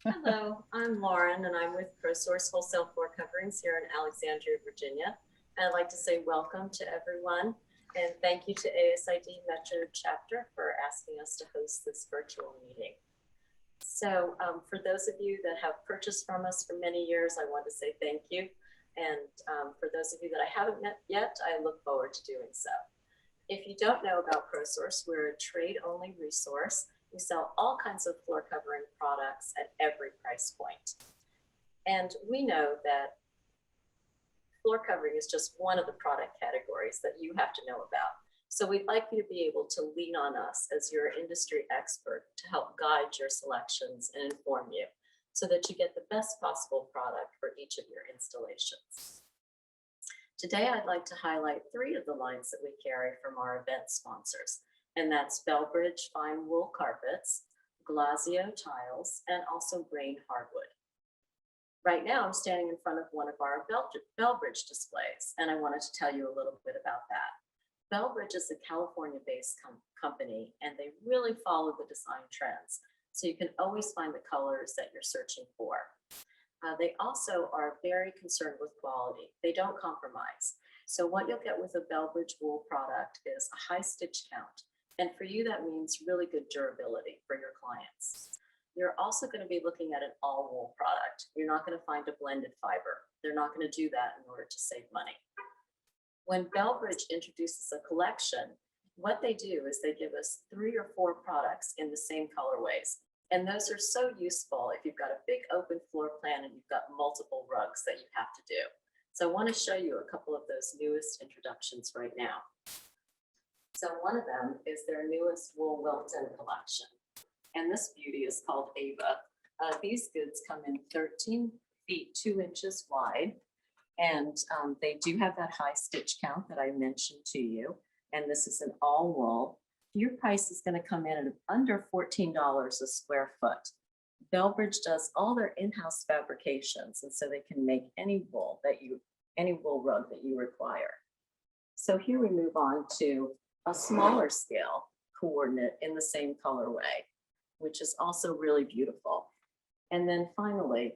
Hello, I'm Lauren and I'm with Prosource Wholesale Floor Coverings here in Alexandria, Virginia. I'd like to say welcome to everyone and thank you to ASID Metro Chapter for asking us to host this virtual meeting. So for those of you that have purchased from us for many years, I want to say thank you. And for those of you that I haven't met yet, I look forward to doing so. If you don't know about Prosource, we're a trade-only resource. We sell all kinds of floor covering products at every price point. And we know that floor covering is just one of the product categories that you have to know about. So we'd like you to be able to lean on us as your industry expert to help guide your selections and inform you so that you get the best possible product for each of your installations. Today, I'd like to highlight 3 of the lines that we carry from our event sponsors, and that's Bellbridge Fine Wool Carpets, Glazio Tiles, and also Grain Hardwood. Right now, I'm standing in front of one of our Bellbridge displays, and I wanted to tell you a little bit about that. Bellbridge is a California-based company, and they really follow the design trends, so you can always find the colors that you're searching for. They also are very concerned with quality. They don't compromise. So what you'll get with a Bellbridge wool product is a high stitch count. And for you, that means really good durability for your clients. You're also going to be looking at an all wool product. You're not going to find a blended fiber. They're not going to do that in order to save money. When Bellbridge introduces a collection, what they do is they give us 3 or 4 products in the same colorways. And those are so useful if you've got a big open floor plan and you've got multiple rugs that you have to do. So I want to show you a couple of those newest introductions right now. So one of them is their newest Wool Wilton collection. And this beauty is called Ava. These goods come in 13 feet, 2 inches wide. And they do have that high stitch count that I mentioned to you. And this is an all wool. Your price is going to come in at under $14 a square foot. Bellbridge does all their in-house fabrications, and so they can make any wool rug that you require. So here we move on to a smaller scale coordinate in the same colorway, which is also really beautiful. And then finally,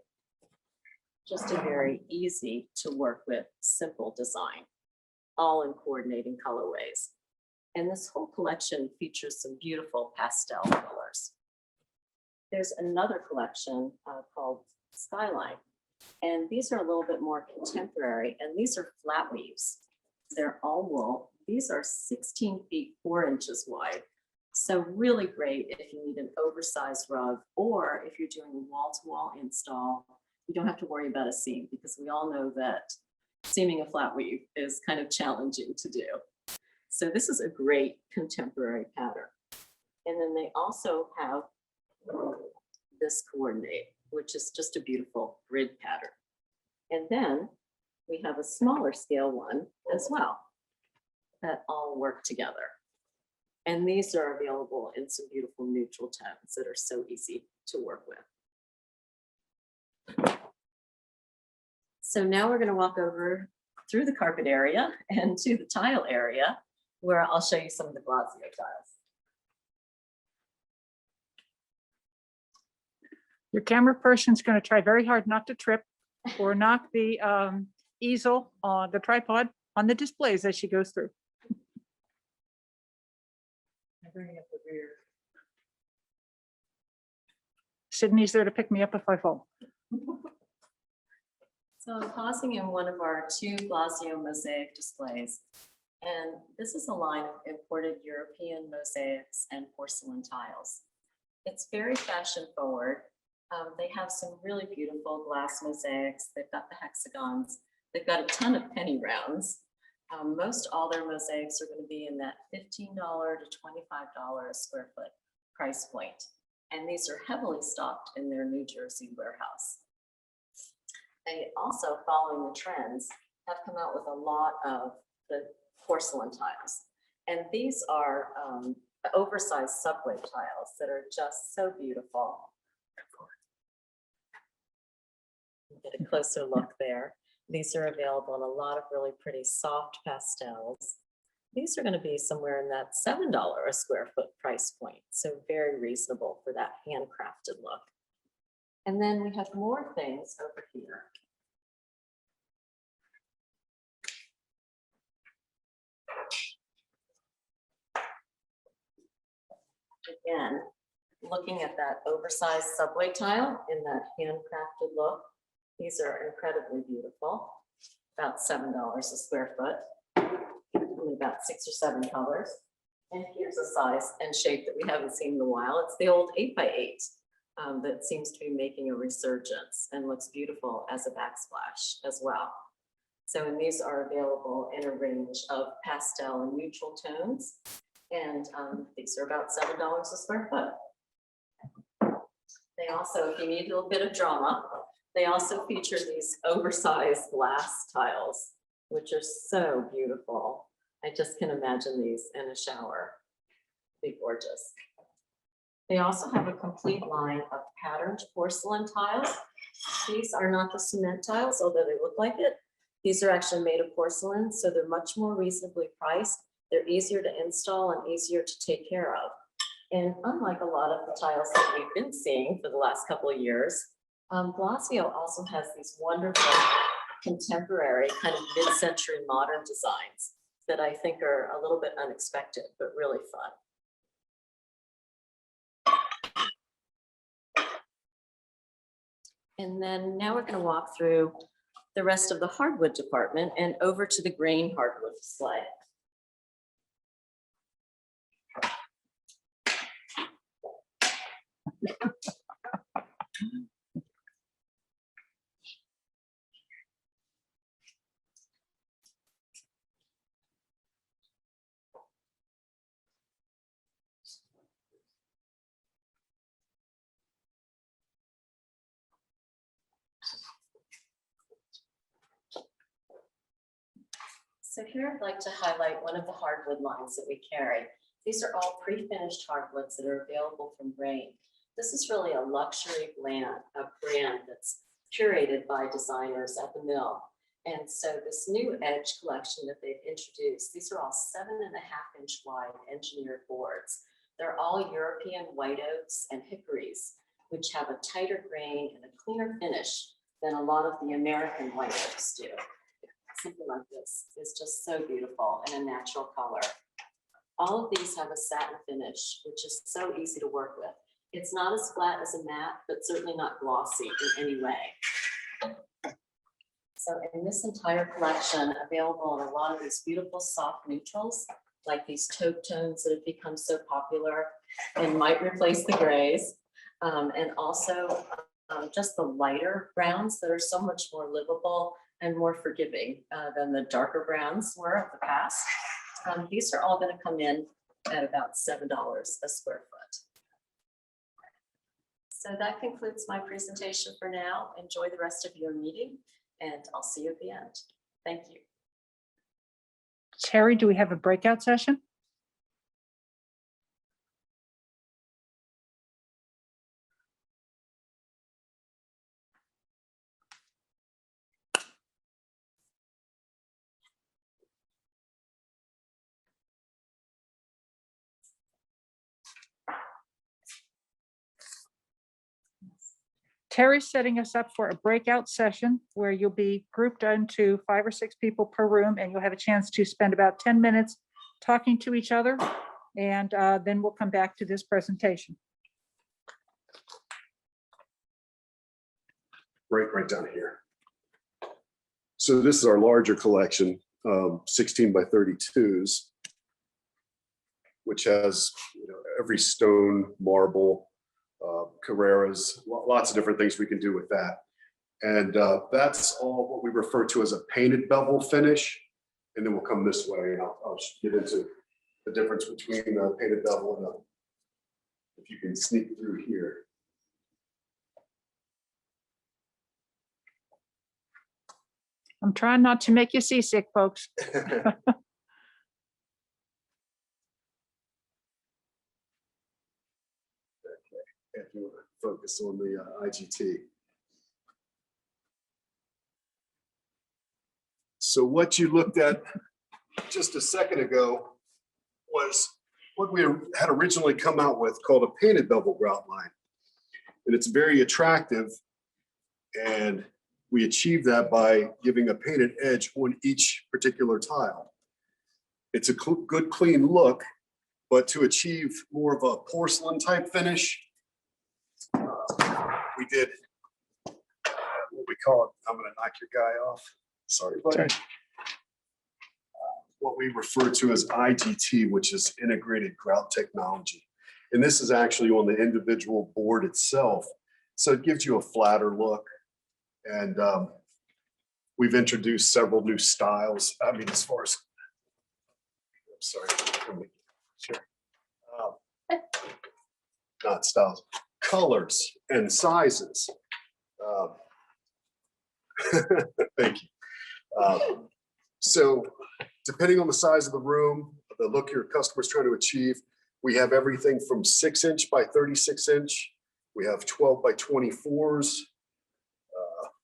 just a very easy to work with, simple design, all in coordinating colorways. And this whole collection features some beautiful pastel colors. There's another collection called Skyline. And these are a little bit more contemporary, and these are flat weaves. They're all wool. These are 16 feet, 4 inches wide. So really great if you need an oversized rug, or if you're doing a wall-to-wall install, you don't have to worry about a seam, because we all know that seaming a flat weave is kind of challenging to do. So this is a great contemporary pattern. And then they also have this coordinate, which is just a beautiful grid pattern. And then we have a smaller scale one as well that all work together. And these are available in some beautiful neutral tones that are so easy to work with. So now we're going to walk over through the carpet area and to the tile area, where I'll show you some of the Glazio tiles. Your camera person's going to try very hard not to trip or knock the easel on the tripod on the displays as she goes through. I'm bringing up the rear. Sydney's there to pick me up if I fall. So I'm pausing in one of our 2 Glazio mosaic displays. And this is a line of imported European mosaics and porcelain tiles. It's very fashion forward. They have some really beautiful glass mosaics. They've got the hexagons. They've got a ton of penny rounds. Most all their mosaics are going to be in that $15 to $25 a square foot price point. And these are heavily stocked in their New Jersey warehouse. They also, following the trends, have come out with a lot of the porcelain tiles. And these are oversized subway tiles that are just so beautiful. Get a closer look there. These are available in a lot of really pretty soft pastels. These are going to be somewhere in that $7 a square foot price point. So very reasonable for that handcrafted look. And then we have more things over here. Again, looking at that oversized subway tile in that handcrafted look. These are incredibly beautiful, about $7 a square foot, only about 6 or 7 colors. And here's a size and shape that we haven't seen in a while. It's the old 8x8 that seems to be making a resurgence and looks beautiful as a backsplash as well. So, and these are available in a range of pastel and neutral tones. And these are about $7 a square foot. They also, if you need a little bit of drama, they also feature these oversized glass tiles, which are so beautiful. I just can imagine these in a shower. Be gorgeous. They also have a complete line of patterned porcelain tiles. These are not the cement tiles, although they look like it. These are actually made of porcelain, so they're much more reasonably priced. They're easier to install and easier to take care of. And unlike a lot of the tiles that we've been seeing for the last couple of years, Glossio also has these wonderful contemporary kind of mid-century modern designs that I think are a little bit unexpected, but really fun. And then now we're going to walk through the rest of the hardwood department and over to the grain hardwood display. So here I'd like to highlight one of the hardwood lines that we carry. These are all pre-finished hardwoods that are available from Grain. This is really a luxury brand that's curated by designers at the mill. And so this new Edge collection that they've introduced, these are all 7.5-inch wide engineered boards. They're all European white oaks and hickories, which have a tighter grain and a cleaner finish than a lot of the American white oaks do. Something like this is just so beautiful in a natural color. All of these have a satin finish, which is so easy to work with. It's not as flat as a matte, but certainly not glossy in any way. So in this entire collection, available in a lot of these beautiful soft neutrals, like these taupe tones that have become so popular and might replace the grays, and also just the lighter browns that are so much more livable and more forgiving than the darker browns were of the past. These are all going to come in at about $7 a square foot. So that concludes my presentation for now. Enjoy the rest of your meeting, and I'll see you at the end. Thank you. Terry, do we have a breakout session? Terry's setting us up for a breakout session where you'll be grouped into 5 or 6 people per room, and you'll have a chance to spend about 10 minutes talking to each other, and then we'll come back to this presentation. Right down here. So this is our larger collection, 16 by 32s, which has every stone, marble, Carreras, lots of different things we can do with that. And that's all what we refer to as a painted bevel finish. And then we'll come this way and I'll get into the difference between the painted bevel and if you can sneak through here. I'm trying not to make you seasick, folks. If you want to focus on the IGT. So what you looked at just a second ago was what we had originally come out with called a painted bevel grout line. And it's very attractive. And we achieve that by giving a painted edge on each particular tile. It's a good, clean look, but to achieve more of a porcelain type finish, we did what we call it. I'm going to knock your guy off. Sorry, buddy. Sorry. What we refer to as IGT, which is integrated grout technology. And this is actually on the individual board itself. So it gives you a flatter look. And we've introduced several new styles. I mean, as far as, I'm sorry, sure. Not styles, colors and sizes. Thank you. So depending on the size of the room, the look your customer's trying to achieve, we have everything from 6-inch by 36-inch. We have 12 by 24s,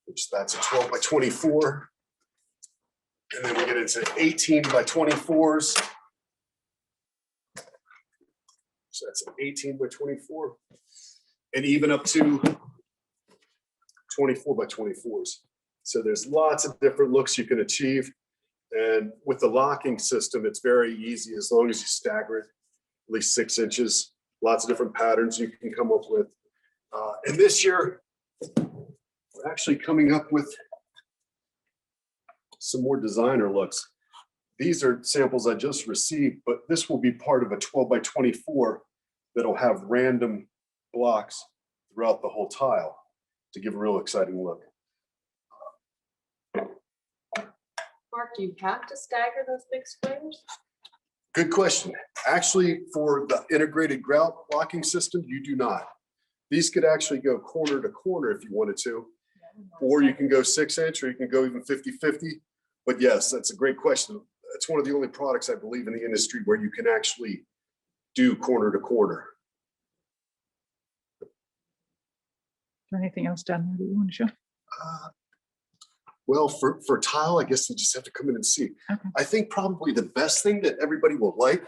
which that's a 12 by 24. And then we get into 18 by 24s. So that's an 18 by 24. And even up to 24 by 24s. So there's lots of different looks you can achieve. And with the locking system, it's very easy as long as you stagger it at least 6 inches. Lots of different patterns you can come up with. And this year, we're actually coming up with some more designer looks. These are samples I just received, but this will be part of a 12 by 24 that'll have random blocks throughout the whole tile to give a real exciting look. Mark, do you have to stagger those big squares? Good question. Actually, for the integrated grout locking system, you do not. These could actually go corner to corner if you wanted to, or you can go 6-inch, or you can go even 50-50. But yes, that's a great question. It's one of the only products I believe in the industry where you can actually do corner to corner. Is there anything else down there that you want to show? Well, for tile, I guess you just have to come in and see. Okay. I think probably the best thing that everybody will like,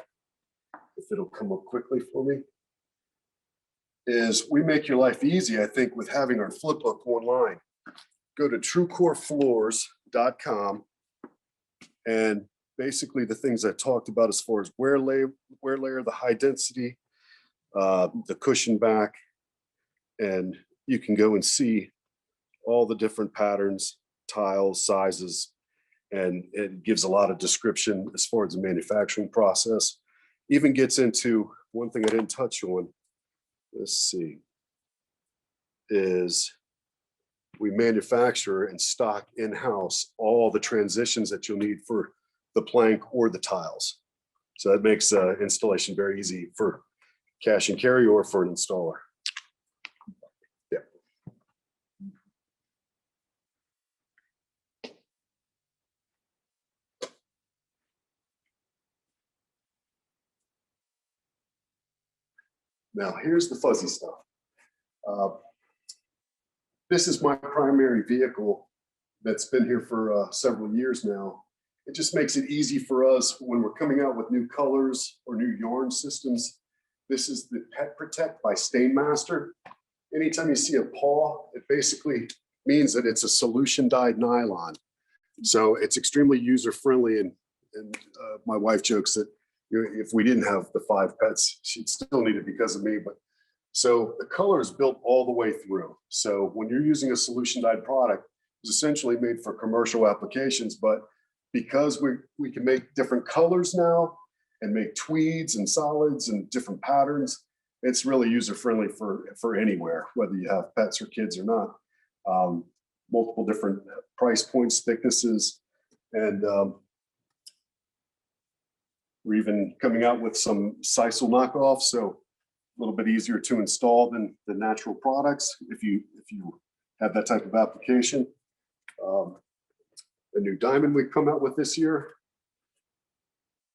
if it'll come up quickly for me, is we make your life easy, I think, with having our flip book online. Go to truecorefloors.com, and basically the things I talked about as far as wear layer, the high density, the cushion back, and you can go and see all the different patterns, tiles, sizes, and it gives a lot of description as far as the manufacturing process. Even gets into one thing I didn't touch on. Let's see, is we manufacture and stock in-house all the transitions that you'll need for the plank or the tiles. So that makes installation very easy for cash and carry or for an installer. Yeah. Now, here's the fuzzy stuff. This is my primary vehicle that's been here for several years now. It just makes it easy for us when we're coming out with new colors or new yarn systems. This is the Pet Protect by Stainmaster. Anytime you see a paw, it basically means that it's a solution dyed nylon. So it's extremely user-friendly, and my wife jokes that if we didn't have the 5 pets, she'd still need it because of me. But so the color is built all the way through. So when you're using a solution dyed product, it's essentially made for commercial applications, but because we can make different colors now and make tweeds and solids and different patterns, it's really user-friendly for anywhere, whether you have pets or kids or not. Multiple different price points, thicknesses, and we're even coming out with some Sisal knockoffs, so a little bit easier to install than the natural products if you have that type of application. The new diamond we come out with this year.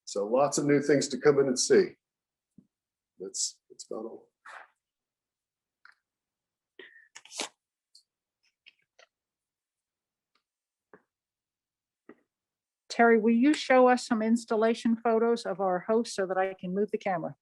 So lots of new things to come in and see. That's about all. Terry, will you show us some installation photos of our host so that I can move the camera?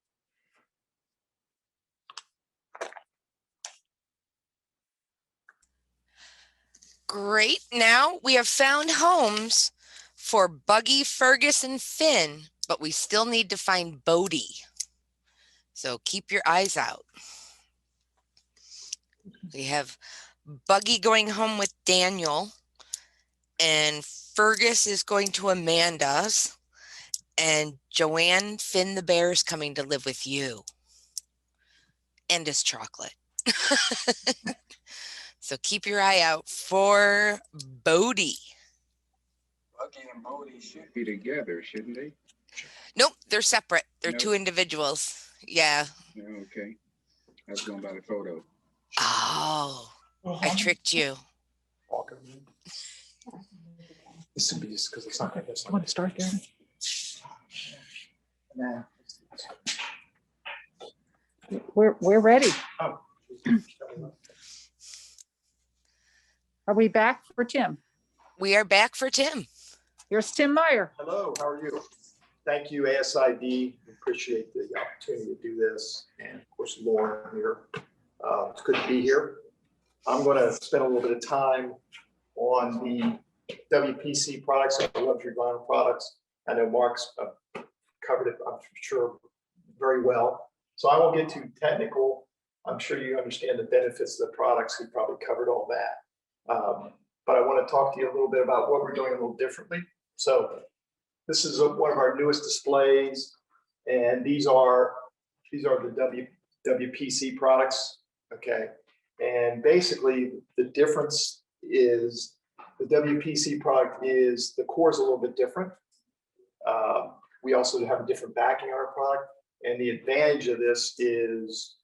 Great. Now we have found homes for Buggy, Fergus, and Finn, but we still need to find Bodie. So keep your eyes out. We have Buggy going home with Daniel, and Fergus is going to Amanda's, and Joanne, Finn the bear is coming to live with you. And his chocolate. So keep your eye out for Bodie. Buggy and Bodie should be together, shouldn't they? Nope, they're separate. They're Nope. two individuals. Yeah. Okay. I was going by the photo. Oh, I tricked you. This would be just because it's not going to You want to start, Gary? Nah. We're ready. Oh. Are we back for Tim? We are back for Tim. Here's Tim Meyer. Hello, how are you? Thank you, ASID. Appreciate the opportunity to do this. And of course, Lauren here. It's good to be here. I'm going to spend a little bit of time on the WPC products, the luxury vinyl products. I know Mark's covered it, I'm sure, very well. So I won't get too technical. I'm sure you understand the benefits of the products. He probably covered all that. But I want to talk to you a little bit about what we're doing a little differently. So this is one of our newest displays, and these are the WPC products. Okay, and basically the difference is the WPC product is the core is a little bit different. We also have a different backing on our product, and the advantage of this is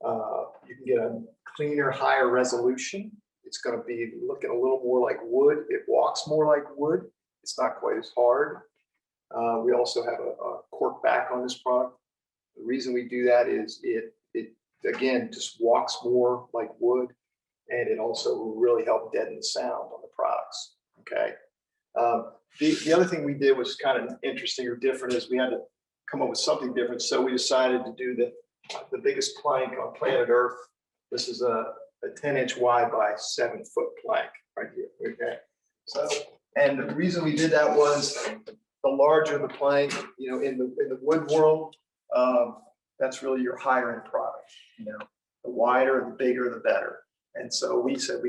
you can get a cleaner, higher resolution. It's going to be looking a little more like wood. It walks more like wood. It's not quite as hard. We also have a cork back on this product. The reason we do that is it again just walks more like wood, and it also will really help deaden the sound on the products. Okay. The other thing we did was kind of interesting or different is we had to come up with something different. So we decided to do the biggest plank on planet Earth. This is a 10-inch wide by 7-foot plank right here. Okay. So, and the reason we did that was the larger the plank, you know, in the wood world, that's really your higher end product. You know, the wider, the bigger, the better. And so we said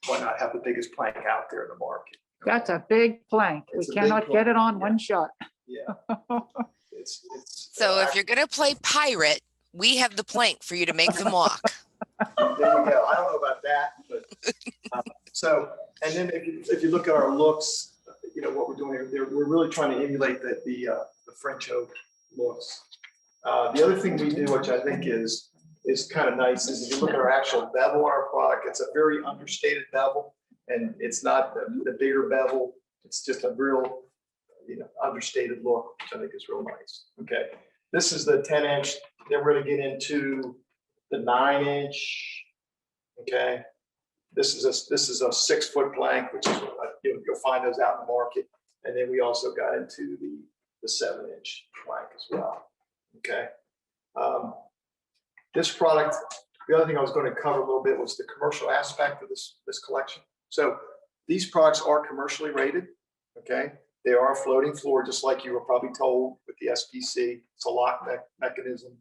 why not have the biggest plank out there in the market? That's a big plank. We It's a big cannot get it plank, on yeah. one shot. Yeah. It's So if you're going to play pirate, we have the plank for you to make them walk. there you go. I don't know about that, but so, and then if you look at our looks, you know what we're doing here. We're really trying to emulate the French oak looks. The other thing we do, which I think is kind of nice, is if you look at our actual bevel on our product, it's a very understated bevel, and it's not the bigger bevel. It's just a real, you know, understated look, which I think is real nice. Okay, this is the 10-inch. Then we're going to get into the 9-inch. Okay, this is a 6-foot plank, which is you'll find those out in the market. And then we also got into the 7-inch plank as well. Okay, this product. The other thing I was going to cover a little bit was the commercial aspect of this collection. So these products are commercially rated. Okay, they are floating floor, just like you were probably told with the SPC. It's a lock mechanism.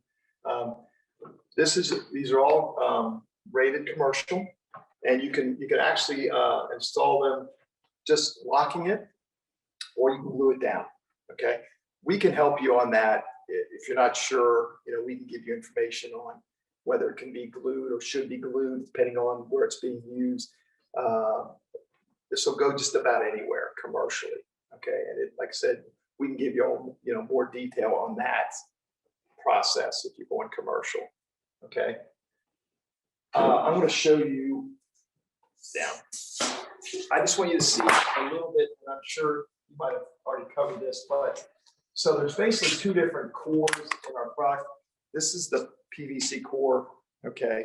These are all rated commercial, and you can actually install them just locking it, or you can glue it down. Okay, we can help you on that if you're not sure. You know, we can give you information on whether it can be glued or should be glued, depending on where it's being used. This will go just about anywhere commercially. Okay, and like I said, we can give you all, you know, more detail on that process if you're going commercial. Okay, I'm going to show you down. I just want you to see a little bit, and I'm sure you might have already covered this, but so there's basically two different cores in our product. This is the PVC core, okay,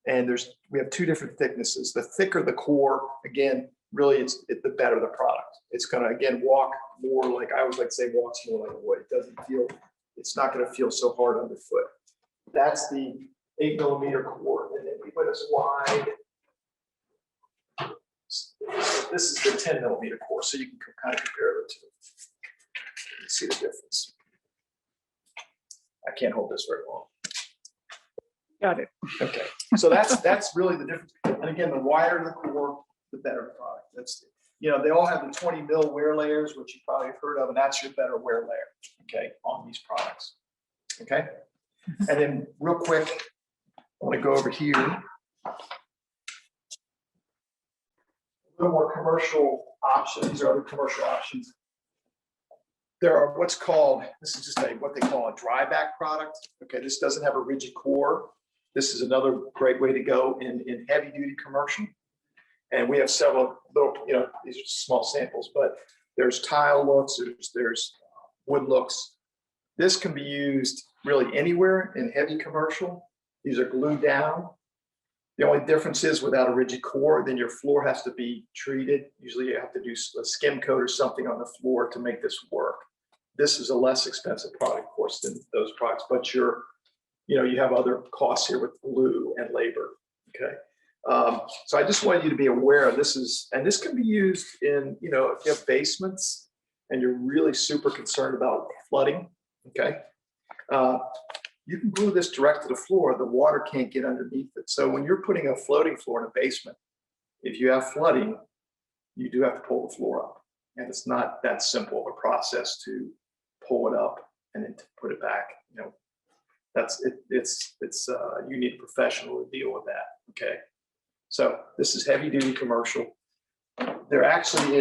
and we have two different thicknesses. The thicker the core, again, really the better the product. It's going to, again, walk more like, I always like to say, walks more like wood. It doesn't feel, it's not going to feel so hard underfoot. That's the 8mm core, and then we put as wide. this is the 10 millimeter core, so you can kind of compare the two. You can see the difference. I can't hold this very long. Got it. Okay, so that's really the difference. And again, the wider the core, the better the product. That's, you know, they all have the 20 mil wear layers, which you probably have heard of, and that's your better wear layer, okay, on these products. Okay, and then real quick, I want to go over here. A little more commercial options. These are other commercial options. There are what's called, this is just what they call a dry back product. Okay, this doesn't have a rigid core. This is another great way to go in heavy duty commercial. And we have several little, you know, these are small samples, but there's tile looks, there's wood looks. This can be used really anywhere in heavy commercial. These are glued down. The only difference is without a rigid core, then your floor has to be treated. Usually you have to do a skim coat or something on the floor to make this work. This is a less expensive product, of course, than those products, but you know, you have other costs here with glue and labor, okay? So I just want you to be aware of this and this can be used in, you know, if you have basements and you're really super concerned about flooding, okay? You can glue this direct to the floor. The water can't get underneath it. So when you're putting a floating floor in a basement, if you have flooding, you do have to pull the floor up. And it's not that simple of a process to pull it up and then to put it back. You know, that's it. You need a professional to deal with that. Okay. So this is heavy duty commercial. There actually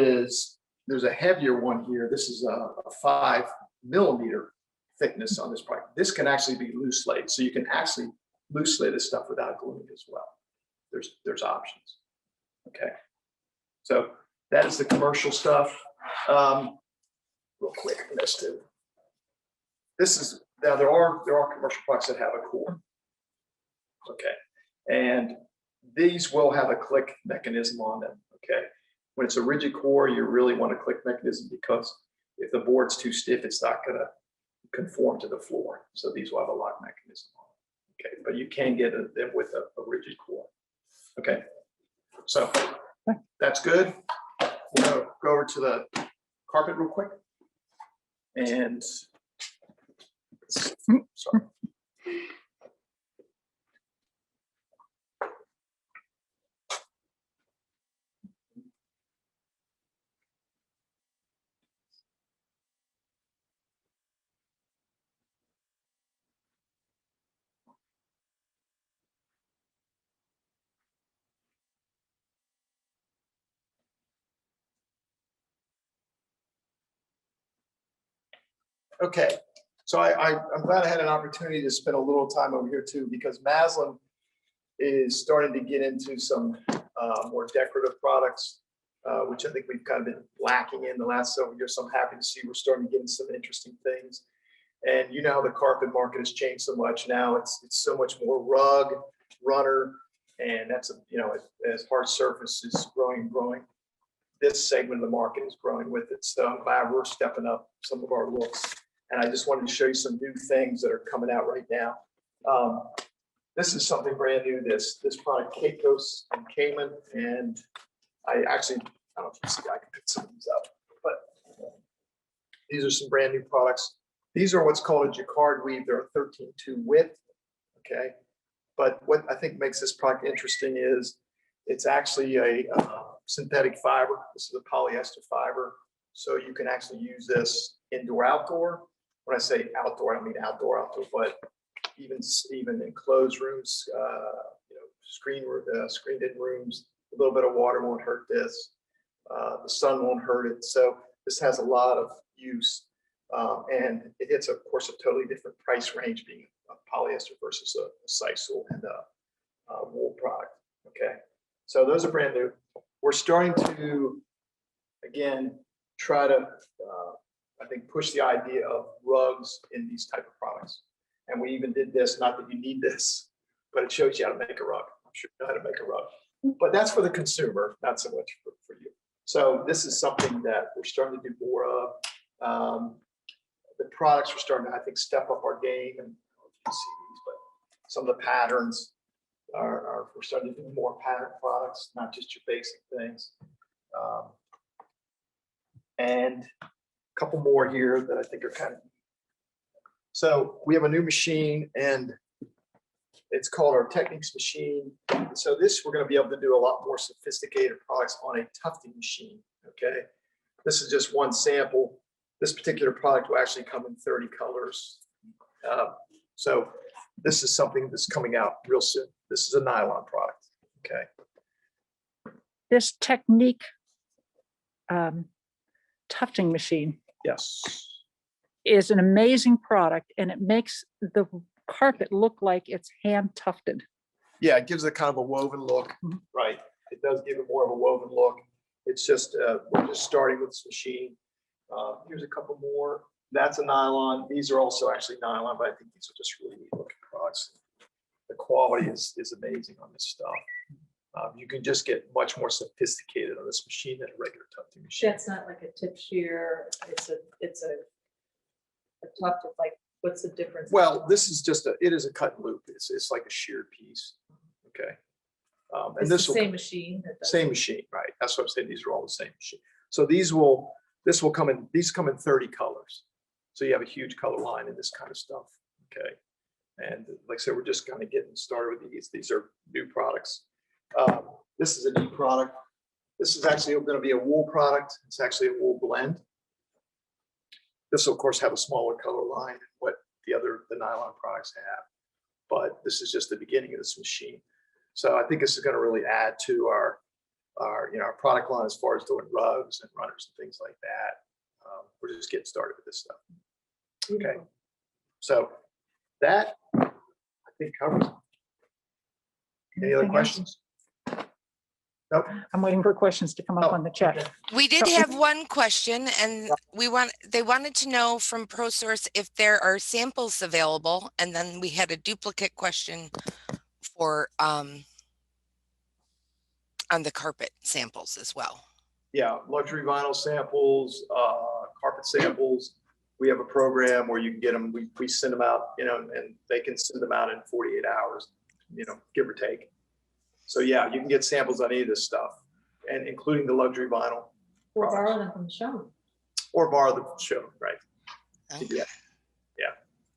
there's a heavier one here. This is a 5 millimeter thickness on this product. This can actually be loose laid. So you can actually loose lay this stuff without gluing as well. There's options. Okay. So that is the commercial stuff. Real quick, this too. This is, now there are commercial products that have a core. Okay. And these will have a click mechanism on them. Okay. When it's a rigid core, you really want a click mechanism because if the board's too stiff, it's not going to conform to the floor. So these will have a lock mechanism on it. Okay. But you can get them with a rigid core. Okay. So that's good. We're going to go over to the carpet real quick. And sorry. Okay, so I'm glad I had an opportunity to spend a little time over here too, because Masland is starting to get into some more decorative products, which I think we've kind of been lacking in the last several years. So I'm happy to see we're starting to get into some interesting things. And you know how the carpet market has changed so much now. It's so much more rug, runner, and that's, you know, as hard surface is growing. This segment of the market is growing with it. So I'm glad we're stepping up some of our looks. And I just wanted to show you some new things that are coming out right now. This is something brand new. This product, Caicos and Cayman, and I don't know if you see, I can pick some of these up, but these are some brand new products. These are what's called a jacquard weave. They're a 13.2 width, okay? But what I think makes this product interesting is it's actually a synthetic fiber. This is a polyester fiber. So you can actually use this indoor, outdoor. When I say outdoor, I don't mean outdoor, but even enclosed rooms, you know, screened in rooms. A little bit of water won't hurt this. The sun won't hurt it. So this has a lot of use, and it hits, of course, a totally different price range, being a polyester versus a sisal and a wool product. Okay, so those are brand new. We're starting to, again, try to, I think, push the idea of rugs in these type of products. And we even did this, not that you need this, but it shows you how to make a rug. I'm sure you know how to make a rug. But that's for the consumer, not so much for you. So this is something that we're starting to do more of. The products are starting to, I think, step up our game. And I don't know if you can see these, but some of the patterns we're starting to do more pattern products, not just your basic things. And a couple more here that I think are kind of. So we have a new machine and it's called our Techniques machine. So this, we're going to be able to do a lot more sophisticated products on a tufting machine. Okay. This is just one sample. This particular product will actually come in 30 colors. So this is something that's coming out real soon. This is a nylon product. Okay. This Technique tufting machine Yes. is an amazing product, and it makes the carpet look like it's hand tufted. Yeah, it gives it kind of a woven look, right? It does give it more of a woven look. It's just, we're just starting with this machine. Here's a couple more. That's a nylon. These are also actually nylon, but I think these are just really neat looking products. The quality is amazing on this stuff. You can just get much more sophisticated on this machine than a regular tufting machine. That's not like a tip shear. It's a tuft of like, what's the difference? Well, this is just it is a cut and loop. It's like a sheared piece. Okay. And It's this the will same machine. same machine, right? That's what I'm saying. These are all the same machine. So these will come in, these come in 30 colors. So you have a huge color line in this kind of stuff. Okay. And like I said, we're just kind of getting started with these. These are new products. This is a neat product. This is actually going to be a wool product. It's actually a wool blend. This will, of course, have a smaller color line than what the nylon products have. But this is just the beginning of this machine. So I think this is going to really add to our product line as far as doing rugs and runners and things like that. We're just getting started with this stuff. Okay. So that I think covers it. Any other Anything else? questions? Nope. I'm waiting for questions to come up Oh, on the chat. okay. We did have one question, and they wanted to know from Prosource if there are samples available, and then we had a duplicate question for on the carpet samples as well. Yeah, luxury vinyl samples, carpet samples. We have a program where you can get them. We send them out, and they can send them out in 48 hours, give or take. So yeah, you can get samples on any of this stuff, and including the luxury vinyl. Or borrow them from the show. Or borrow them from the show, right? Okay. Yeah.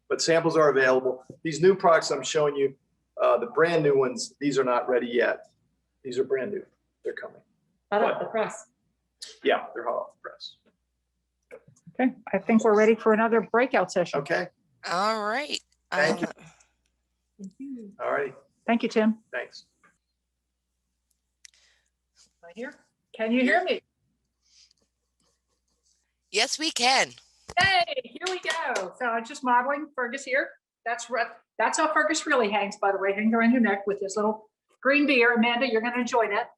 But samples are available. These new products I'm showing you, the brand new ones, these are not ready yet. These are brand new. They're coming. Hot off the press. Yeah, they're hot off the press. Okay, I think we're ready for another breakout session. Okay. All right. Thank you. All right. Thank you, Tim. Thanks. Right here. Can you hear me? Yes, we can. Hey, here we go. So I'm just modeling Fergus here. That's how Fergus really hangs, by the way, hanging around your neck with this little green beer. Amanda, you're going to enjoy that.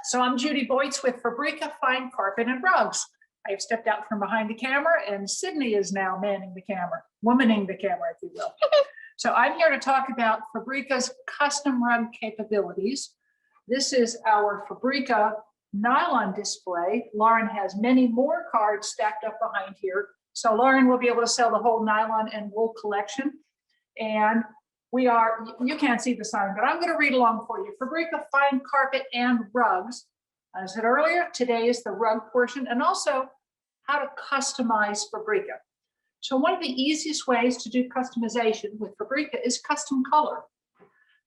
So I'm Judy Boitz with Fabrica Fine Carpet and Rugs. I've stepped out from behind the camera, and Sydney is now manning the camera, womaning the camera, if you will. So I'm here to talk about Fabrica's custom rug capabilities. This is our Fabrica nylon display. Lauren has many more cards stacked up behind here. So Lauren will be able to sell the whole nylon and wool collection. And you can't see the sign, but I'm going to read along for you. Fabrica Fine Carpet and Rugs. As I said earlier, today is the rug portion, and also how to customize Fabrica. So one of the easiest ways to do customization with Fabrica is custom color.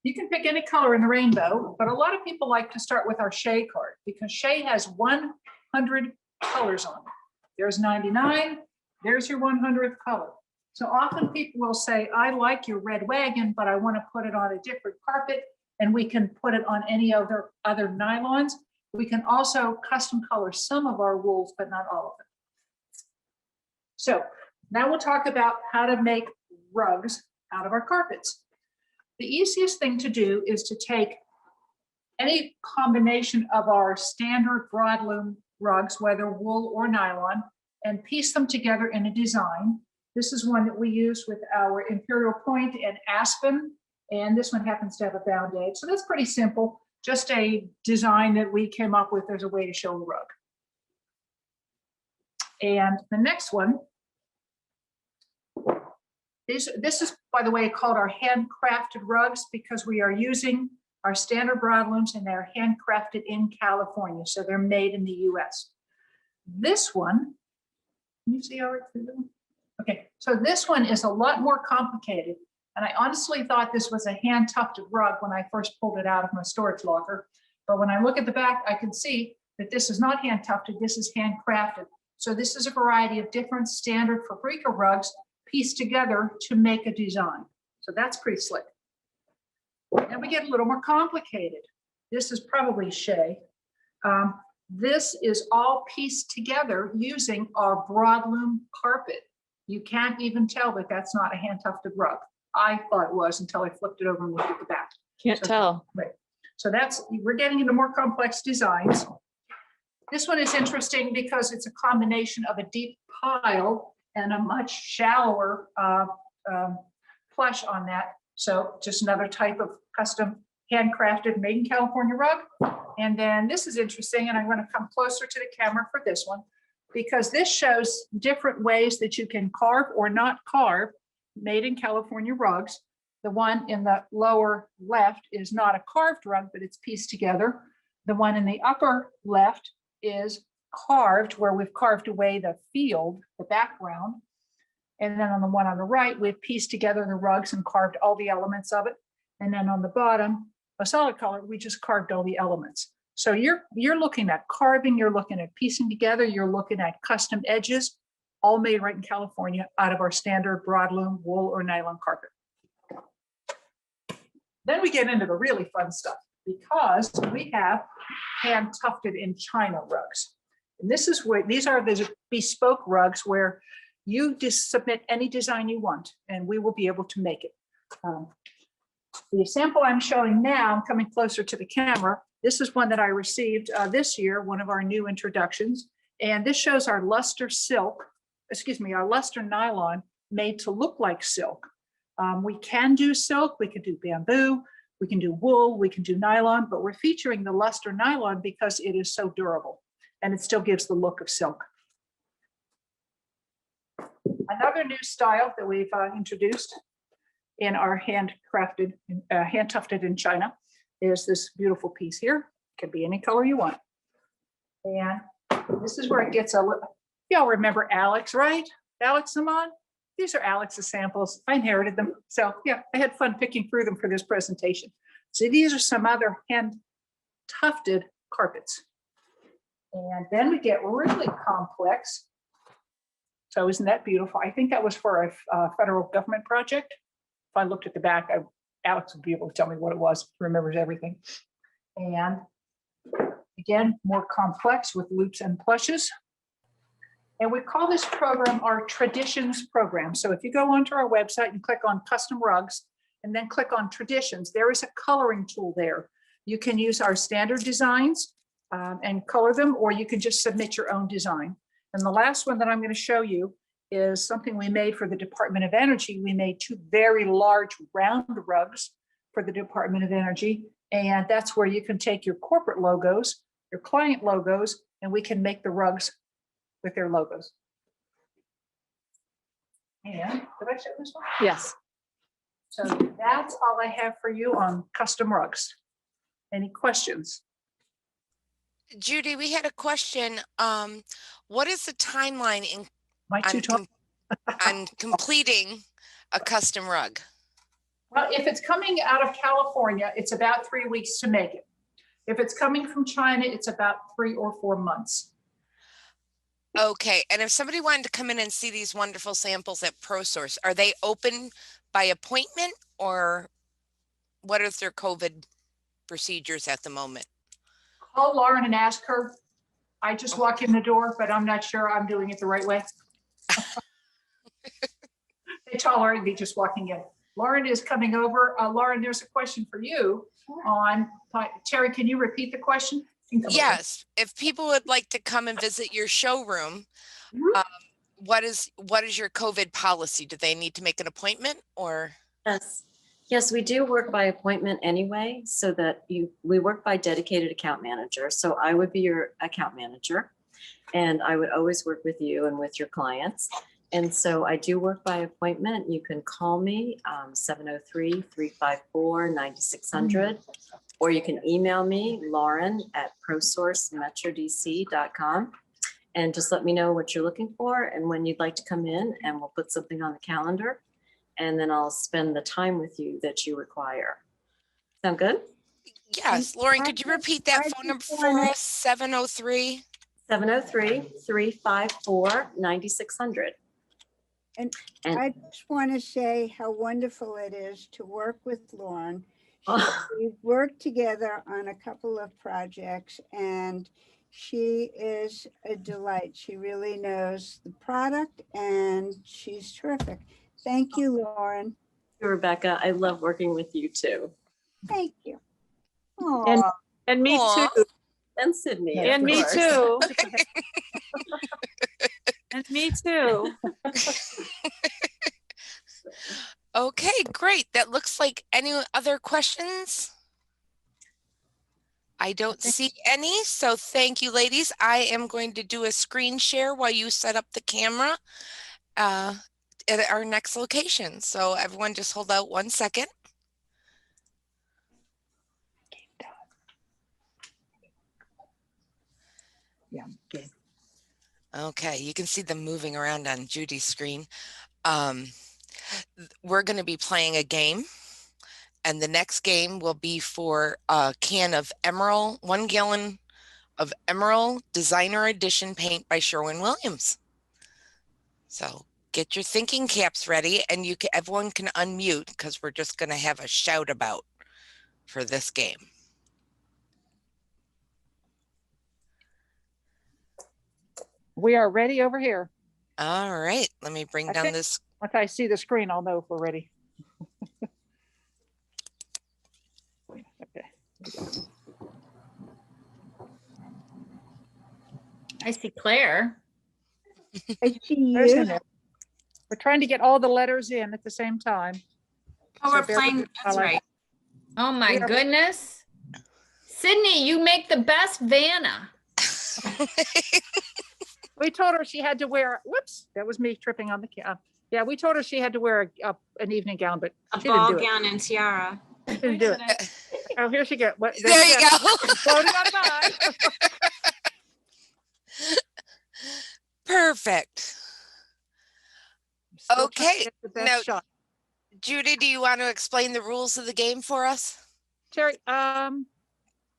You can pick any color in the rainbow, but a lot of people like to start with our Shea card because Shea has 100 colors on it. There's 99, there's your 100th color. So often people will say, I like your red wagon, but I want to put it on a different carpet, and we can put it on any other nylons. We can also custom color some of our wools, but not all of them. So now we'll talk about how to make rugs out of our carpets. The easiest thing to do is to take any combination of our standard broadloom rugs, whether wool or nylon, and piece them together in a design. This is one that we use with our Imperial Point and Aspen, and this one happens to have a bound edge. So that's pretty simple, just a design that we came up with as a way to show a rug. And the next one, this is, by the way, called our handcrafted rugs because we are using our standard broadlooms, and they're handcrafted in California. So they're made in the US. This one, can you see how it's doing? Okay, so this one is a lot more complicated. And I honestly thought this was a hand tufted rug when I first pulled it out of my storage locker. But when I look at the back, I can see that this is not hand tufted, this is handcrafted. So this is a variety of different standard Fabrica rugs pieced together to make a design. So that's pretty slick. And we get a little more complicated. This is probably Shea. This is all pieced together using our broadloom carpet. You can't even tell that that's not a hand tufted rug. I thought it was until I flipped it over and looked at the back. Can't So- tell. Right. So we're getting into more complex designs. This one is interesting because it's a combination of a deep pile and a much shallower plush on that. So just another type of custom handcrafted, made in California rug. And then this is interesting, and I'm going to come closer to the camera for this one, because this shows different ways that you can carve or not carve made in California rugs. The one in the lower left is not a carved rug, but it's pieced together. The one in the upper left is carved, where we've carved away the field, the background. And then on the one on the right, we've pieced together the rugs and carved all the elements of it. And then on the bottom, a solid color, we just carved all the elements. So you're looking at carving, you're looking at piecing together, you're looking at custom edges, all made right in California out of our standard broadloom wool or nylon carpet. Then we get into the really fun stuff, because we have hand tufted in China rugs. And this is where these are the bespoke rugs where you just submit any design you want and we will be able to make it. The sample I'm showing now, I'm coming closer to the camera. This is one that I received this year, one of our new introductions. And this shows our luster silk, our luster nylon made to look like silk. We can do silk, we can do bamboo, we can do wool, we can do nylon, but we're featuring the luster nylon because it is so durable and it still gives the look of silk. Another new style that we've introduced in our handcrafted, hand tufted in China is this beautiful piece here. Can be any color you want. And this is where it gets a little, y'all remember Alex, right? Alex Saman? These are Alex's samples. I inherited them. So yeah, I had fun picking through them for this presentation. So these are some other hand tufted carpets. And then we get really complex. So isn't that beautiful? I think that was for a federal government project. If I looked at the back, Alex would be able to tell me what it was. He remembers everything. And again, more complex with loops and plushes. And we call this program our Traditions program. So if you go onto our website and click on Custom Rugs and then click on Traditions, there is a coloring tool there. You can use our standard designs and color them, or you can just submit your own design. And the last one that I'm going to show you is something we made for the Department of Energy. We made two very large round rugs for the Department of Energy. And that's where you can take your corporate logos, your client logos, and we can make the rugs with their logos. And did I show this one? Yes. So that's all I have for you on custom rugs. Any questions? Judy, we had a question. What is the timeline in My two talk. on completing a custom rug? Well, if it's coming out of California, it's about 3 weeks to make it. If it's coming from China, it's about 3 or 4 months. Okay, and if somebody wanted to come in and see these wonderful samples at Prosource, are they open by appointment, or what are their COVID procedures at the moment? Call Lauren and ask her. I just walk in the door, but I'm not sure I'm doing it the right way. They tell Lauren to be just walking in. Lauren is coming over. Lauren, there's a question for you on, Terry, can you repeat the question? Yes, if people would like to come and visit your showroom, what is your COVID policy? Do they need to make an appointment, or? Yes, we do work by appointment anyway, so that we work by dedicated account manager. So I would be your account manager, and I would always work with you and with your clients. And so I do work by appointment. You can call me 703-354-9600, or you can email me, lauren@prosourcemetrodc.com. And just let me know what you're looking for and when you'd like to come in, and we'll put something on the calendar. And then I'll spend the time with you that you require. Sound good? Yes, Lauren, could you repeat that phone number for us? 703? 703-354-9600. And And- I just want to say how wonderful it is to work with Lauren. We've worked together on a couple of projects, and she is a delight. She really knows the product, and she's terrific. Thank you, Lauren. Rebecca, I love working with you too. Thank you. And- Aw, And me Aw. too. And Sydney. of And me course. too. And me too. Okay, great. That looks like any other questions? I don't see any, so thank you, ladies. I am going to do a screen share while you set up the camera at our next location. So everyone just hold out 1 second. Yeah. Good. Okay, you can see them moving around on Judy's screen. We're going to be playing a game, and the next game will be for a can of Emerald, 1 gallon of Emerald Designer Edition paint by Sherwin-Williams. So get your thinking caps ready, and everyone can unmute because we're just going to have a shout about for this game. We are ready over here. All right, let me bring I down think- this. Once I see the screen, I'll know if we're ready. Okay. I see Claire. I see There's in you. there. We're trying to get all the letters in at the same time. Oh, So we're bear with playing. me That's while I- right. Oh my We are- goodness. Sydney, you make the best Vanna. We told her she had to wear, whoops, that was me tripping on the yeah, we told her she had to wear an evening gown, but A she didn't ball do it. gown and tiara. She didn't do it. Oh, here she goes. What? There you go. Floating on by. Perfect. Still trying to Okay, get the best now- shot. Judy, do you want to explain the rules of the game for us? Terry, I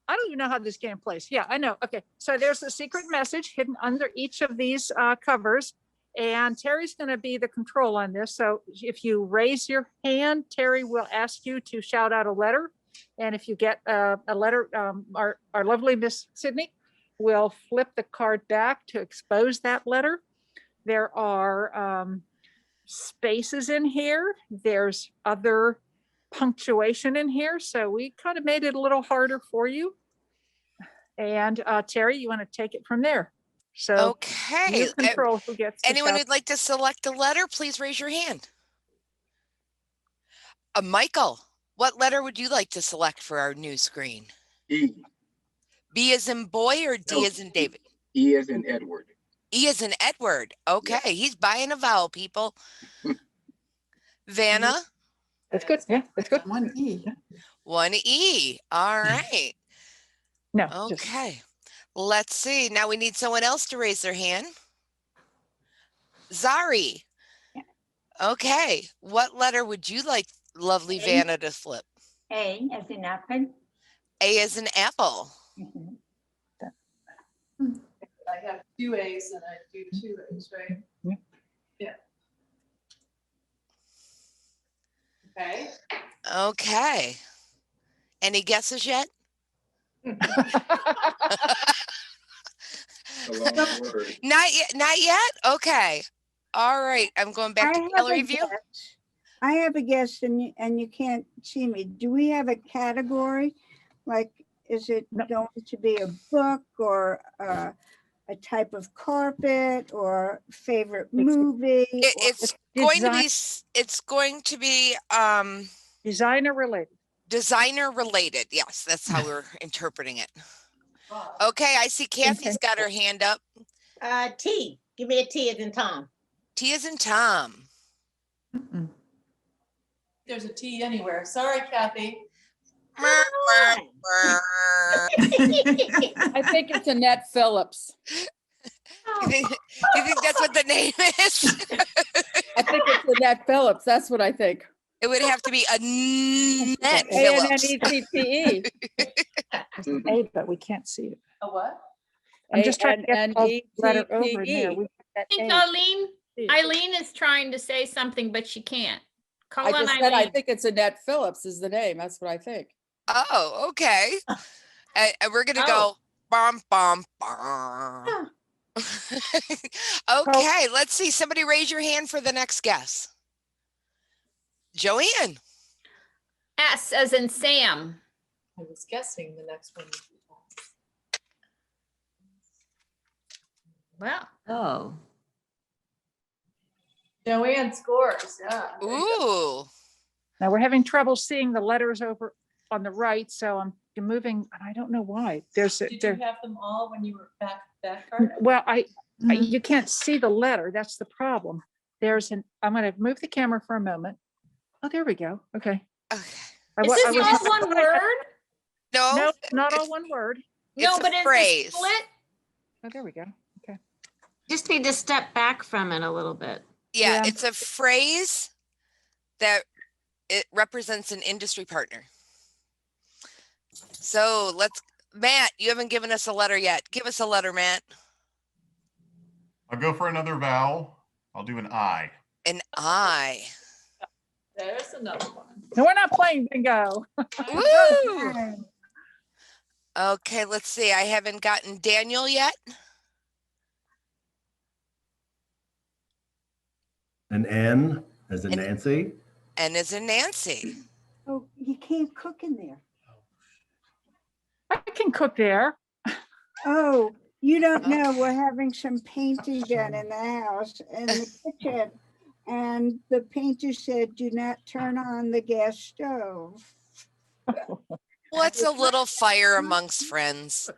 don't even know how this game plays. Yeah, I know. Okay, so there's a secret message hidden under each of these covers, and Terry's going to be the control on this. So if you raise your hand, Terry will ask you to shout out a letter, and if you get a letter, our lovely Miss Sydney will flip the card back to expose that letter. There are spaces in here. There's other punctuation in here, so we kind of made it a little harder for you. And Terry, you want to take it from there? So Okay. you control who gets to Anyone shout. who'd like to select a letter, please raise your hand. Michael, what letter would you like to select for our new screen? E. B as in boy or D No, as in David? E as in Edward. E as in Edward. Okay, he's buying a vowel, people. Vanna, That's good. Yeah, that's good. 1E. 1E. All right. No, just Okay. Let's see. Now we need someone else to raise their hand. Zari. Okay. What letter would you like lovely A. Vanna to flip? A as in apple. A as in apple. I have 2 A's and I do 2 A's, right? Yeah. Yeah. Okay. Okay. Any guesses yet? A long word. Not yet. Not yet. Okay. All right. I'm going back to gallery view. I have a guess, and you can't see me. Do we have a category? Like, is it No. going to be a book or a type of carpet or favorite movie? It's going to be. It's going to be designer related. designer related. Yes, that's how we're interpreting it. Okay. I see Kathy's got her hand up. T. Give me a T as in Tom. T is in Tom. Mm-mm. There's a T anywhere. Sorry, Kathy. Mer, mer, mer. I think it's Annette Phillips. You think that's what the name is? I think it's Annette Phillips. That's what I think. It would have to be Annette Phillips. A-N-N-E-T-T-E. There's an A, but we can't see it. A what? I'm just trying to get the letter over in there. A-N-N-E-T-T-E. We got I think that A. Eileen is trying to say something, but she can't. Call I on just said, I Eileen. think it's Annette Phillips is the name. That's what I think. Oh, okay. And we're gonna go bum bum bum. Okay, let's see. Somebody raise your hand for the next guess. Joanne. S as in Sam. I was guessing the next one. Well, Oh. Joanne scores, yeah. Ooh. Now we're having trouble seeing the letters over on the right, so I'm moving, and I don't know why. There's Did you there. have them all when you were back card? Well, you can't see the letter. That's the problem. There's an. I'm going to move the camera for a moment. Oh, there we go. Okay. Okay. is this all one word? No, No, not all one word. No, it's a but is phrase. it split? Oh, there we go. Okay. Just need to step back from it a little bit. Yeah, Yeah. it's a phrase that it represents an industry partner. So Matt, you haven't given us a letter yet. Give us a letter, Matt. I'll go for another vowel. I'll do an I. An I. There's another one. No, we're not playing bingo. Woo! Okay, let's see. I haven't gotten Daniel yet. An N as in An- Nancy. N is in Nancy. Oh, you can't cook in there. I can cook there. Oh, you don't know, we're having some painting done in the house, in the kitchen. And the painter said, do not turn on the gas stove. What's a little fire amongst friends?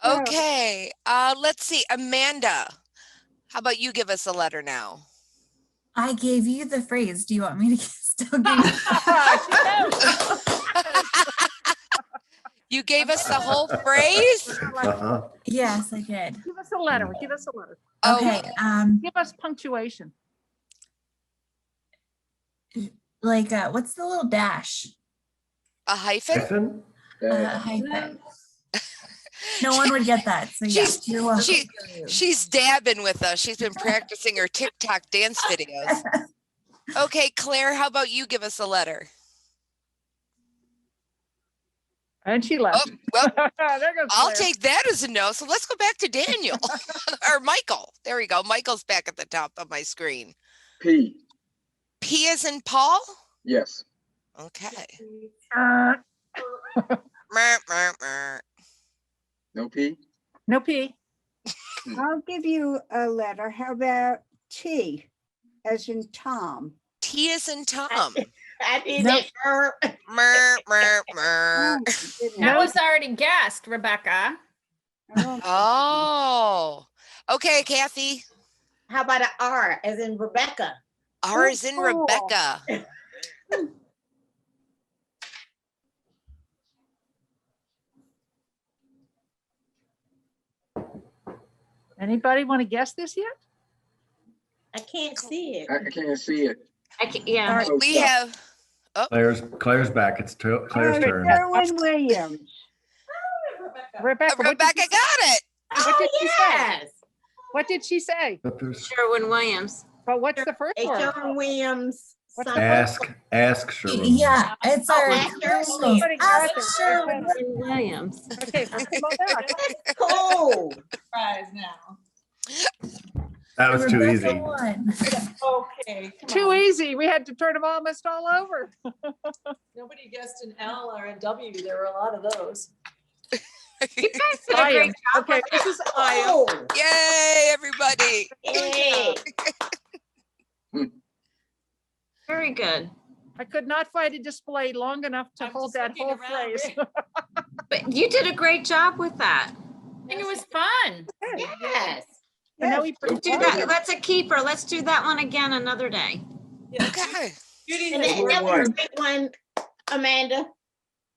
Okay, let's see. Amanda, how about you give us a letter now? I gave you the phrase. Do you want me to still give you? You gave us the whole phrase? Uh-huh. Yes, I did. Give us a letter. Give us a letter. Okay. Give us punctuation. Like what's the little dash? A hyphen? Hyphen. No one would get that. So yes, you're welcome. She's dabbing with us. She's been practicing her TikTok dance videos. Okay, Claire, how about you give us a letter? And she left. Oh, well, there goes I'll Claire. take that as a no. So let's go back to Daniel or Michael. There we go. Michael's back at the top of my screen. P. P as in Paul? Yes. Okay. Uh, Mer, mer, mer. No P? No P. I'll give you a letter. How about T, as in Tom? T as in Tom. I need Nope. it. Mer, mer, mer. Oh, goodness. That was already guessed, Rebecca. Oh, Oh, okay, Kathy. How about an R as in Rebecca? R is in cool. Rebecca. Anybody want to guess this yet? I can't see it. I can't see it. Yeah. Oh, We stop. have Claire's back. It's Claire's Oh, turn. Sherwin Williams. Rebecca. what did Rebecca she- got it. What did she say? Yes. What did she say? But there's Sherwin Williams. But what's the first word? Sherwin Williams. What's something. ask Sherwin. Yeah, it's our Sherwin Ask Sherwin Williams. Okay, come on back. That's cool. Surprise now. That was too Rebecca easy. won. Okay. come Too on. easy. We had to turn them almost all over. Nobody guessed an L or a W. There were a lot of those. You guys did a I great am. job. Okay, This is I. Oh, Yay, everybody. yay. Very good. I could not find a display long enough to I'm hold just that looking whole around phrase. here. But you did a great job with that. I think it was fun. Yes. And now we Do that. That's a keeper. Let's do that one again another day. Okay. Judy And has that worked was her, a great one, Amanda.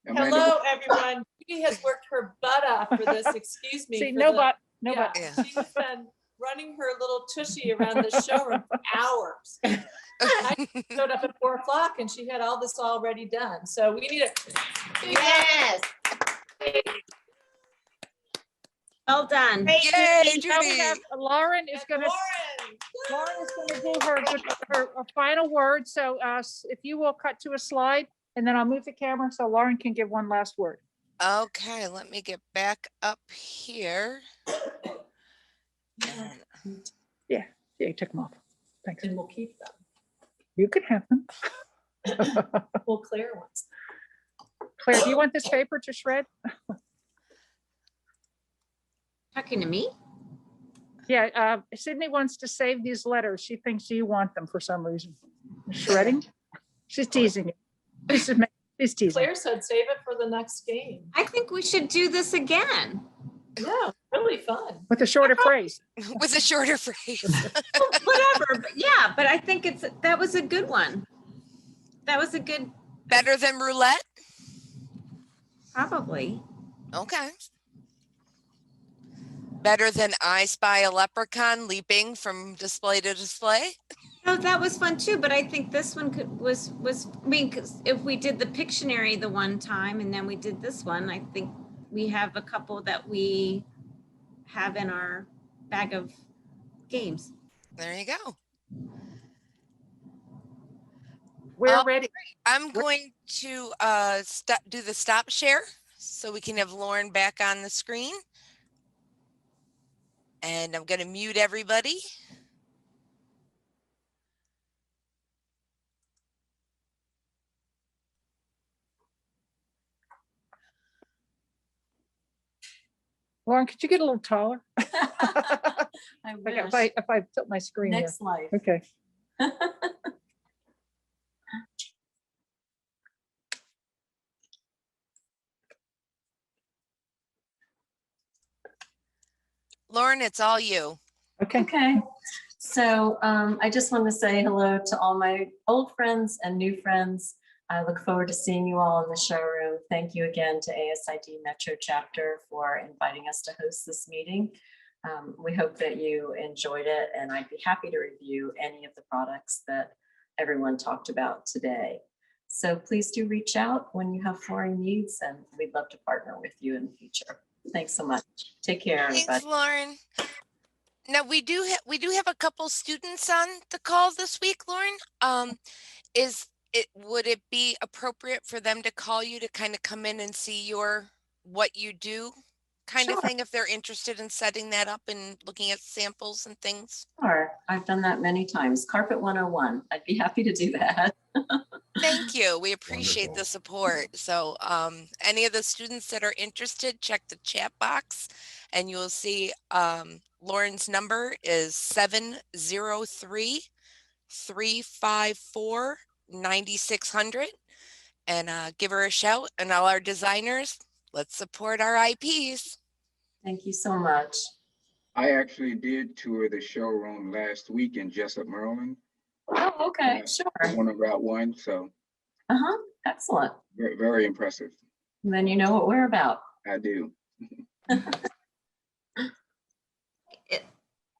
hello, everyone. Judy has worked her butt off for this, excuse me. See, for no the- but, no yeah, but. Yeah. She's been running her little tushy around the showroom for hours. I showed up at 4 o'clock and she had all this already done. So we need a. Yes. Well done. Hey, Yay, Judy, now we Judy. have, Lauren is gonna, Lauren is gonna do her final word. So if you will cut to a slide, and then I'll move the camera so Lauren can give one last word. Okay, let me get back up here. And Yeah, you took them off. Thanks. And we'll keep them. You can have them. Well, Claire wants. Claire, do you want this paper to shred? Talking to me? Yeah, Sydney wants to save these letters. She thinks you want them for some reason. Shredding? She's teasing you. She's teasing. Claire said save it for the next game. I think we should do this again. Yeah, really fun. With a shorter phrase. with a shorter phrase. Well, whatever, but yeah, but I think that was a good one. That was a good, Better than roulette? probably. Okay. Better than I Spy a Leprechaun leaping from display to display? No, that was fun too, but I think this one was, I mean, 'cause if we did the Pictionary the one time and then we did this one, I think we have a couple that we have in our bag of games. There you go. We're ready. I'm going to do the stop share so we can have Lauren back on the screen. And I'm going to mute everybody. Lauren, could you get a little taller? I Like wish. if I tilt my screen here. Next slide. Okay. Lauren, it's all you. Okay. Okay. So I just want to say hello to all my old friends and new friends. I look forward to seeing you all in the showroom. Thank you again to ASID Metro Chapter for inviting us to host this meeting. We hope that you enjoyed it, and I'd be happy to review any of the products that everyone talked about today. So please do reach out when you have flooring needs, and we'd love to partner with you in the future. Thanks so much. Take care, everybody. Thanks, Lauren. Now we do have a couple students on the call this week, Lauren. Would it be appropriate for them to call you to kind of come in and see what you do kind of thing if they're interested in setting that up and looking at samples and things? Sure, I've done that many times. Carpet 101. I'd be happy to do that. Thank you. We appreciate Wonderful. the support. So any of the students that are interested, check the chat box and you'll see Lauren's number is 703-354-9600 and give her a shout. And all our designers, let's support our IPs. Thank you so much. I actually did tour the showroom last week in Jessup, Maryland. Oh, okay, sure. One of Route 1, so Excellent. very, very impressive. Then you know what we're about. I do.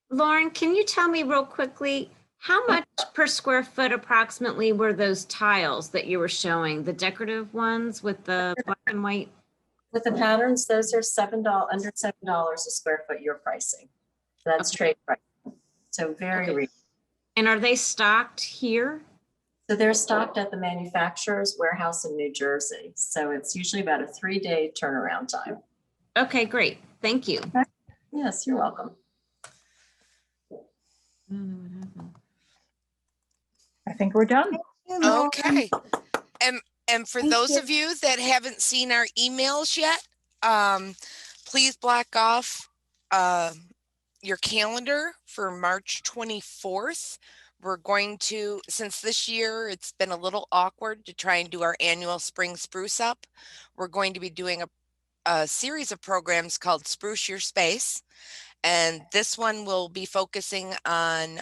Lauren, can you tell me real quickly, how much per square foot approximately were those tiles that you were showing, the decorative ones with the black and white? With the patterns, those are under $7 a square foot, your pricing. That's trade price. So very reasonable. And are they stocked here? So they're stocked at the manufacturer's warehouse in New Jersey. So it's usually about a 3-day turnaround time. Okay, great. Thank you. Yes, you're welcome. I think we're done. Okay. And for those of you that haven't seen our emails yet, please block off your calendar for March 24th. We're going to, since this year it's been a little awkward to try and do our annual spring spruce up, we're going to be doing a series of programs called Spruce Your Space. And this one will be focusing on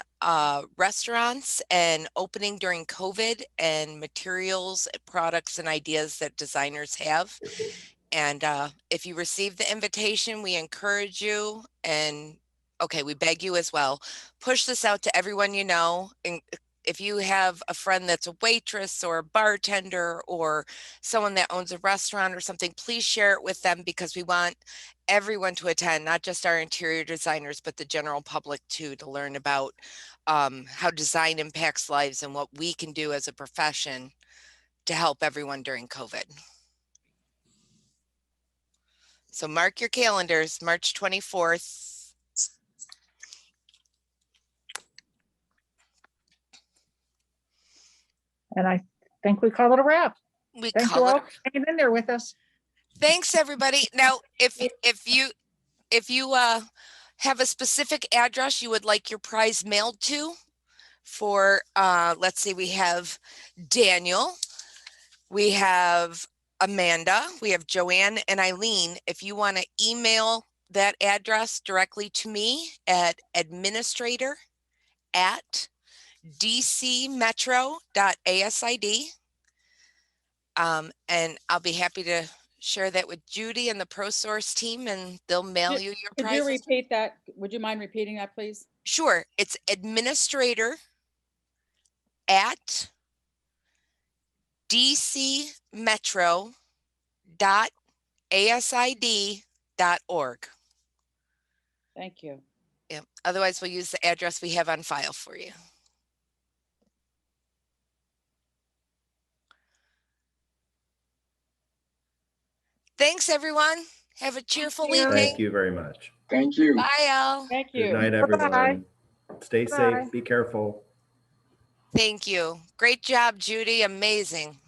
restaurants and opening during COVID and materials, products, and ideas that designers have. And if you receive the invitation, we encourage you and we beg you as well. Push this out to everyone you know. And if you have a friend that's a waitress or a bartender or someone that owns a restaurant or something, please share it with them, because we want everyone to attend, not just our interior designers, but the general public too, to learn about how design impacts lives and what we can do as a profession to help everyone during COVID. So mark your calendars, March 24th. And I think we call it a wrap. Thank you all for hanging in there with us. Thanks, everybody. Now, if you have a specific address you would like your prize mailed to, for let's see, we have Daniel, we have Amanda, we have Joanne and Eileen. If you want to email that address directly to me at administrator@dcmetro.asid, and I'll be happy to share that with Judy and the Prosource team, and they'll mail you your Could prize. you repeat that? Would you mind repeating that, please? Sure. It's administrator@dcmetro.asid.org. Thank you. Yeah. Otherwise, we'll use the address we have on file for you. Thanks, everyone. Have a cheerful evening. Thank you very much. Thank you. Bye, all. Thank you. Good night, everyone. Stay Bye. safe. Be careful. Thank you. Great job, Judy. Amazing.